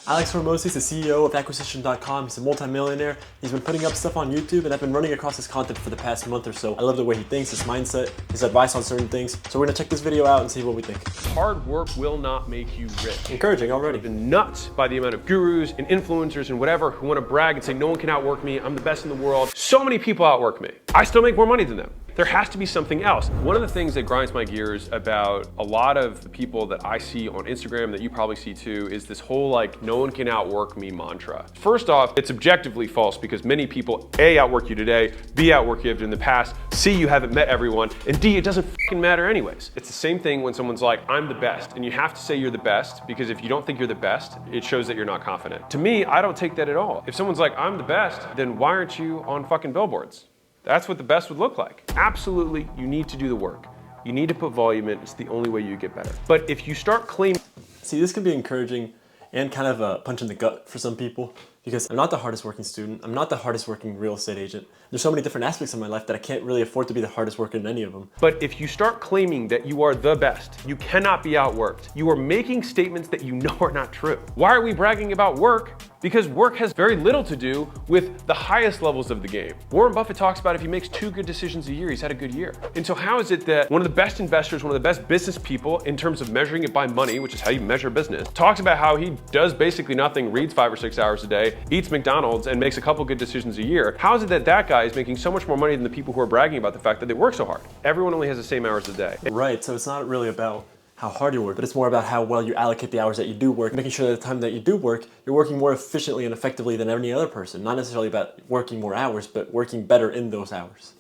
Alex Hormozi is the CEO of Acquisition.com. He's a multimillionaire. He's been putting up stuff on YouTube, and I've been running across his content for the past month or so. I love the way he thinks, his mindset, his advice on certain things. So we're gonna check this video out and see what we think. Hard work will not make you rich. Encouraging already. I've been nuts by the amount of gurus and influencers and whatever who want to brag and say no one can outwork me, I'm the best in the world. So many people outwork me. I still make more money than them. There has to be something else. One of the things that grinds my gears about a lot of the people that I see on Instagram that you probably see too is this whole like, no one can outwork me mantra. First off, it's objectively false because many people A, outwork you today, B, outwork you in the past, C, you haven't met everyone, and D, it doesn't fucking matter anyways. It's the same thing when someone's like, I'm the best, and you have to say you're the best because if you don't think you're the best, it shows that you're not confident. To me, I don't take that at all. If someone's like, I'm the best, then why aren't you on fucking billboards? That's what the best would look like. Absolutely, you need to do the work. You need to put volume in, it's the only way you get better. But if you start claiming... See, this can be encouraging and kind of a punch in the gut for some people because I'm not the hardest working student. I'm not the hardest working real estate agent. There's so many different aspects of my life that I can't really afford to be the hardest worker in any of them. But if you start claiming that you are the best, you cannot be outworked. You are making statements that you know are not true. Why are we bragging about work? Because work has very little to do with the highest levels of the game. Warren Buffett talks about if he makes 2 good decisions a year, he's had a good year. And so how is it that one of the best investors, one of the best business people in terms of measuring it by money, which is how you measure business, talks about how he does basically nothing, reads 5 or 6 hours a day, eats McDonald's, and makes a couple good decisions a year? How is it that that guy is making so much more money than the people who are bragging about the fact that they work so hard? Everyone only has the same hours a day. Right, so it's not really about how hard you work, but it's more about how well you allocate the hours that you do work, making sure that the time that you do work, you're working more efficiently and effectively than any other person. Not necessarily about working more hours, but working better in those hours.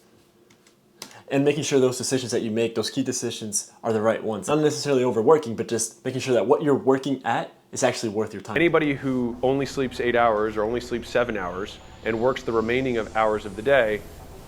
And making sure those decisions that you make, those key decisions, are the right ones. Not necessarily overworking, but just making sure that what you're working at is actually worth your time. Anybody who only sleeps 8 hours or only sleeps 7 hours and works the remaining of hours of the day,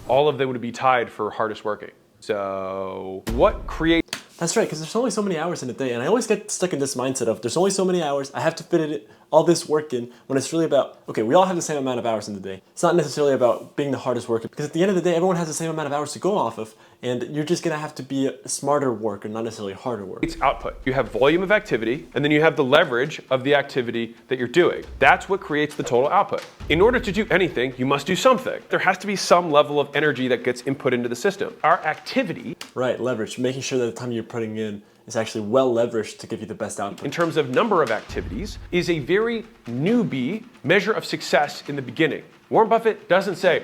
all of them would be tied for hardest working. So what creates... That's right, because there's only so many hours in a day, and I always get stuck in this mindset of there's only so many hours, I have to fit it, all this work in, when it's really about, okay, we all have the same amount of hours in the day. It's not necessarily about being the hardest worker, because at the end of the day, everyone has the same amount of hours to go off of, and you're just gonna have to be a smarter worker, not necessarily harder work. It's output. You have volume of activity, and then you have the leverage of the activity that you're doing. That's what creates the total output. In order to do anything, you must do something. There has to be some level of energy that gets input into the system. Our activity... Right, leverage, making sure that the time you're putting in is actually well leveraged to give you the best output. In terms of number of activities, is a very newbie measure of success in the beginning. Warren Buffett doesn't say,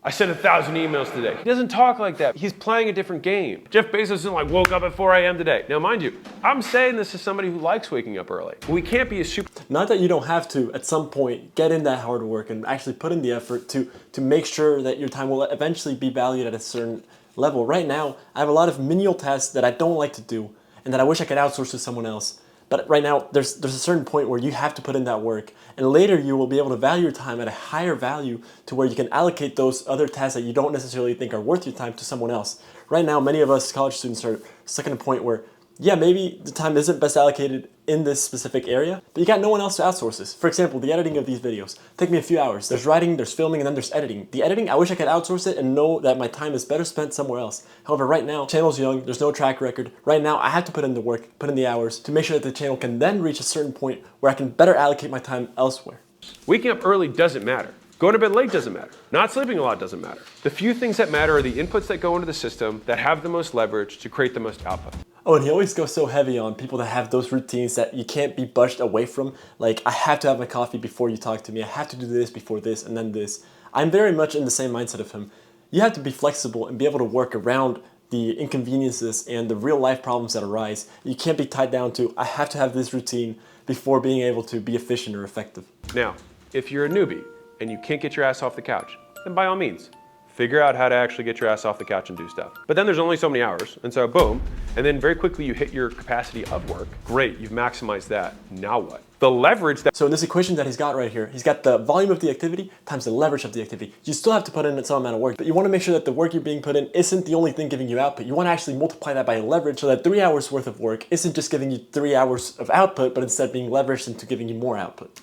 I sent 1,000 emails today. He doesn't talk like that. He's playing a different game. Jeff Bezos isn't like, woke up at 4 a.m. today. Now, mind you, I'm saying this as somebody who likes waking up early. We can't be a super... Not that you don't have to, at some point, get in that hard work and actually put in the effort to make sure that your time will eventually be valued at a certain level. Right now, I have a lot of menial tasks that I don't like to do and that I wish I could outsource to someone else. But right now, there's a certain point where you have to put in that work, and later you will be able to value your time at a higher value to where you can allocate those other tasks that you don't necessarily think are worth your time to someone else. Right now, many of us college students are stuck in a point where, yeah, maybe the time isn't best allocated in this specific area, but you got no one else to outsource this. For example, the editing of these videos take me a few hours. There's writing, there's filming, and then there's editing. The editing, I wish I could outsource it and know that my time is better spent somewhere else. However, right now, channel's young, there's no track record. Right now, I have to put in the work, put in the hours to make sure that the channel can then reach a certain point where I can better allocate my time elsewhere. Waking up early doesn't matter. Going to bed late doesn't matter. Not sleeping a lot doesn't matter. The few things that matter are the inputs that go into the system that have the most leverage to create the most output. Oh, and he always goes so heavy on people that have those routines that you can't be budged away from. Like, I have to have my coffee before you talk to me. I have to do this before this and then this. I'm very much in the same mindset of him. You have to be flexible and be able to work around the inconveniences and the real life problems that arise. You can't be tied down to, I have to have this routine before being able to be efficient or effective. Now, if you're a newbie and you can't get your ass off the couch, then by all means, figure out how to actually get your ass off the couch and do stuff. But then there's only so many hours, and so boom, and then very quickly you hit your capacity of work. Great, you've maximized that. Now what? The leverage that... So in this equation that he's got right here, he's got the volume of the activity times the leverage of the activity. You still have to put in some amount of work, but you want to make sure that the work you're being put in isn't the only thing giving you output. You want to actually multiply that by leverage so that 3 hours worth of work isn't just giving you 3 hours of output, but instead being leveraged into giving you more output.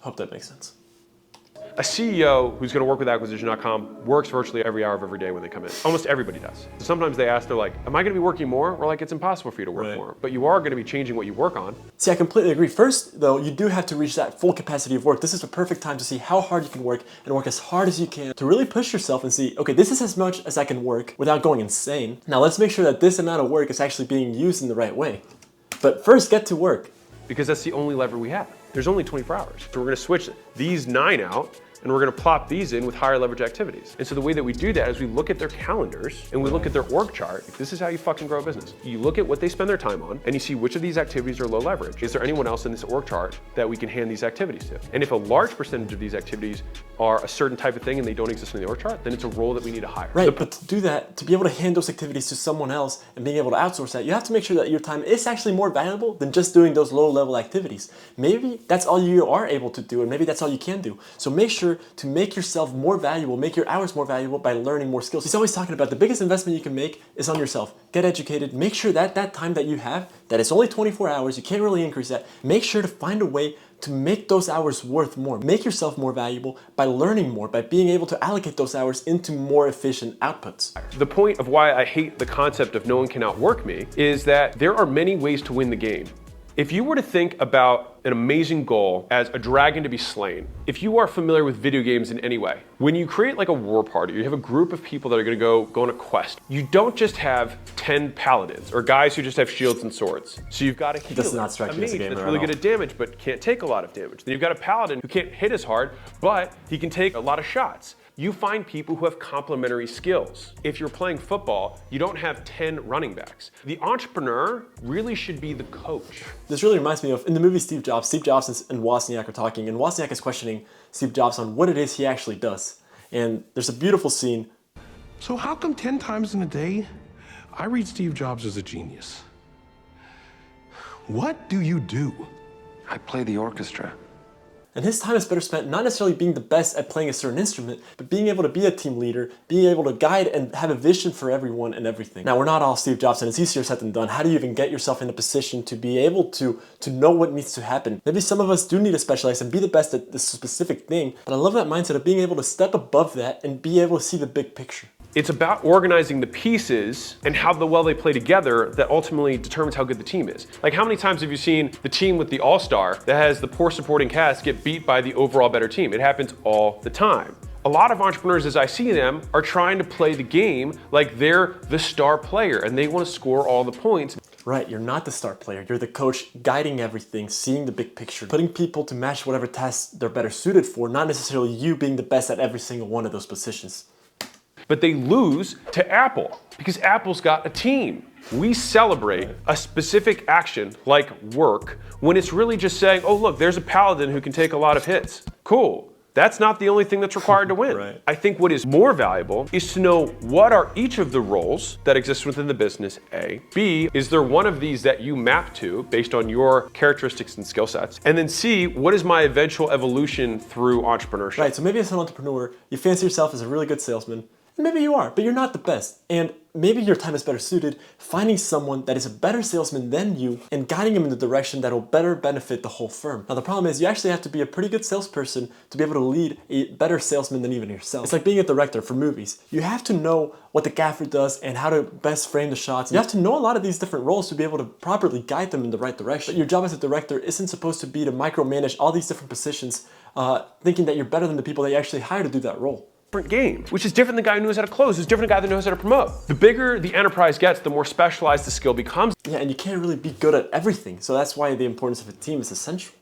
Hope that makes sense. A CEO who's going to work with acquisition.com works virtually every hour of every day when they come in. Almost everybody does. Sometimes they ask, they're like, am I going to be working more? We're like, it's impossible for you to work more. But you are going to be changing what you work on. See, I completely agree. First, though, you do have to reach that full capacity of work. This is the perfect time to see how hard you can work and work as hard as you can to really push yourself and see, okay, this is as much as I can work without going insane. Now let's make sure that this amount of work is actually being used in the right way. But first, get to work. Because that's the only lever we have. There's only 24 hours. So we're going to switch these 9 out, and we're going to plop these in with higher leverage activities. And so the way that we do that is we look at their calendars and we look at their org chart. This is how you fucking grow a business. You look at what they spend their time on and you see which of these activities are low leverage. Is there anyone else in this org chart that we can hand these activities to? And if a large percentage of these activities are a certain type of thing and they don't exist in the org chart, then it's a role that we need to hire. Right, but to do that, to be able to hand those activities to someone else and being able to outsource that, you have to make sure that your time is actually more valuable than just doing those low level activities. Maybe that's all you are able to do and maybe that's all you can do. So make sure to make yourself more valuable, make your hours more valuable by learning more skills. He's always talking about the biggest investment you can make is on yourself. Get educated, make sure that that time that you have, that it's only 24 hours, you can't really increase that, make sure to find a way to make those hours worth more. Make yourself more valuable by learning more, by being able to allocate those hours into more efficient outputs. The point of why I hate the concept of no one can outwork me is that there are many ways to win the game. If you were to think about an amazing goal as a dragon to be slain, if you are familiar with video games in any way, when you create like a war party, you have a group of people that are going to go on a quest. You don't just have 10 paladins or guys who just have shields and swords. So you've got a healer, does not strike a me as a mage gamer that's at really all. good at damage but can't take a lot of damage. Then you've got a paladin who can't hit as hard, but he can take a lot of shots. You find people who have complementary skills. If you're playing football, you don't have 10 running backs. The entrepreneur really should be the coach. This really reminds me of, in the movie Steve Jobs and Wozniak are talking, and Wozniak is questioning Steve Jobs on what it is he actually does. And there's a beautiful scene. So how come 10 times in a day, I read Steve Jobs as a genius? What do you do? I play the orchestra. And his time is better spent not necessarily being the best at playing a certain instrument, but being able to be a team leader, being able to guide and have a vision for everyone and everything. Now, we're not all Steve Jobs, and it's easier said than done. How do you even get yourself in a position to be able to know what needs to happen? Maybe some of us do need to specialize and be the best at this specific thing, but I love that mindset of being able to step above that and be able to see the big picture. It's about organizing the pieces and how well they play together that ultimately determines how good the team is. Like, how many times have you seen the team with the all-star that has the poor supporting cast get beat by the overall better team? It happens all the time. A lot of entrepreneurs, as I see them, are trying to play the game like they're the star player and they want to score all the points. Right, you're not the star player. You're the coach guiding everything, seeing the big picture, putting people to match whatever tasks they're better suited for, not necessarily you being the best at every single one of those positions. But they lose to Apple because Apple's got a team. We celebrate a specific action like work when it's really just saying, oh, look, there's a paladin who can take a lot of hits. Cool. That's not the only thing that's required to win. Right. I think what is more valuable is to know what are each of the roles that exist within the business, A. B, is there one of these that you map to based on your characteristics and skill sets? And then C, what is my eventual evolution through entrepreneurship? Right, so maybe as an entrepreneur, you fancy yourself as a really good salesman. Maybe you are, but you're not the best. And maybe your time is better suited finding someone that is a better salesman than you and guiding him in the direction that will better benefit the whole firm. Now the problem is you actually have to be a pretty good salesperson to be able to lead a better salesman than even yourself. It's like being a director for movies. You have to know what the gaffer does and how to best frame the shots. You have to know a lot of these different roles to be able to properly guide them in the right direction. But your job as a director isn't supposed to be to micromanage all these different positions, thinking that you're better than the people that you actually hire to do that role. Different game, which is different than the guy who knows how to close, who's different than the guy that knows how to promote. The bigger the enterprise gets, the more specialized the skill becomes. Yeah, and you can't really be good at everything. So that's why the importance of a team is essential.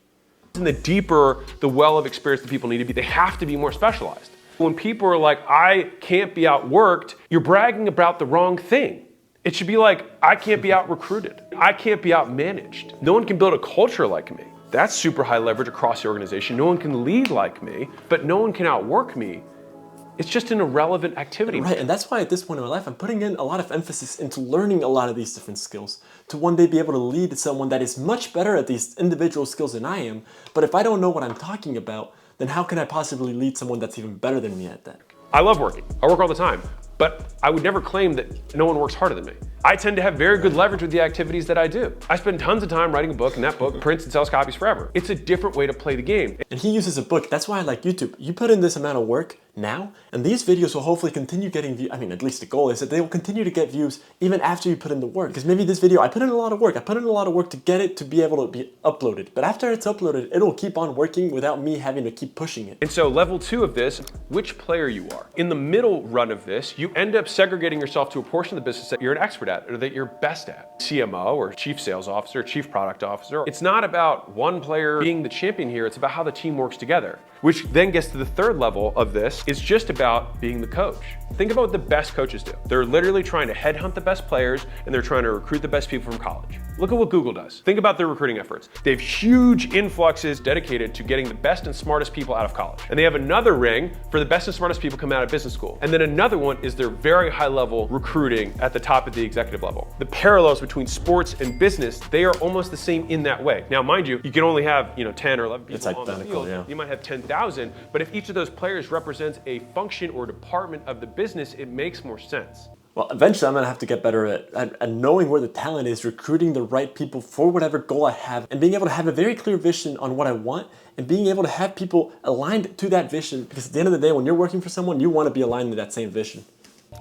And the deeper the well of experience that people need to be, they have to be more specialized. When people are like, I can't be outworked, you're bragging about the wrong thing. It should be like, I can't be out recruited. I can't be out managed. No one can build a culture like me. That's super high leverage across the organization. No one can lead like me, but no one can outwork me. It's just an irrelevant activity. Right, and that's why at this point in my life, I'm putting in a lot of emphasis into learning a lot of these different skills to one day be able to lead someone that is much better at these individual skills than I am. But if I don't know what I'm talking about, then how can I possibly lead someone that's even better than me at that? I love working. I work all the time, but I would never claim that no one works harder than me. I tend to have very good leverage with the activities that I do. I spend tons of time writing a book, and that book prints and sells copies forever. It's a different way to play the game. And he uses a book. That's why I like YouTube. You put in this amount of work now, and these videos will hopefully continue getting views. I mean, at least the goal is that they will continue to get views even after you put in the work. Because maybe this video, I put in a lot of work. I put in a lot of work to get it to be able to be uploaded. But after it's uploaded, it'll keep on working without me having to keep pushing it. And so level 2 of this, which player you are. In the middle run of this, you end up segregating yourself to a portion of the business that you're an expert at or that you're best at. CMO or Chief Sales Officer, Chief Product Officer. It's not about one player being the champion here, it's about how the team works together. Which then gets to the third level of this, is just about being the coach. Think about what the best coaches do. They're literally trying to headhunt the best players and they're trying to recruit the best people from college. Look at what Google does. Think about their recruiting efforts. They have huge influxes dedicated to getting the best and smartest people out of college. And they have another ring for the best and smartest people coming out of business school. And then another one is their very high level recruiting at the top of the executive level. The parallels between sports and business, they are almost the same in that way. Now, mind you, you can only have 10 or 11 people on the field. Yeah. You might have 10,000, but if each of those players represents a function or department of the business, it makes more sense. Well, eventually I'm gonna have to get better at knowing where the talent is, recruiting the right people for whatever goal I have, and being able to have a very clear vision on what I want, and being able to have people aligned to that vision. Because at the end of the day, when you're working for someone, you wanna be aligned to that same vision.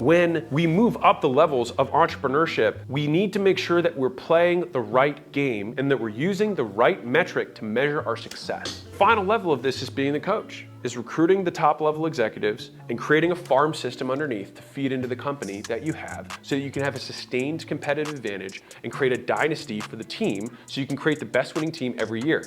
When we move up the levels of entrepreneurship, we need to make sure that we're playing the right game and that we're using the right metric to measure our success. Final level of this is being the coach, is recruiting the top level executives and creating a farm system underneath to feed into the company that you have so that you can have a sustained competitive advantage and create a dynasty for the team so you can create the best winning team every year.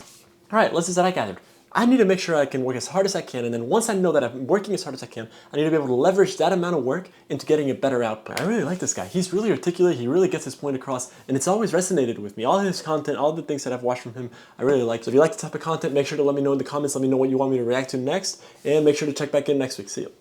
All right, lessons that I gathered. I need to make sure I can work as hard as I can, and then once I know that I'm working as hard as I can, I need to be able to leverage that amount of work into getting a better output. I really like this guy. He's really articulate, he really gets his point across, and it's always resonated with me. All his content, all the things that I've watched from him, I really like. So if you like this type of content, make sure to let me know in the comments, let me know what you want me to react to next, and make sure to check back in next week. See you.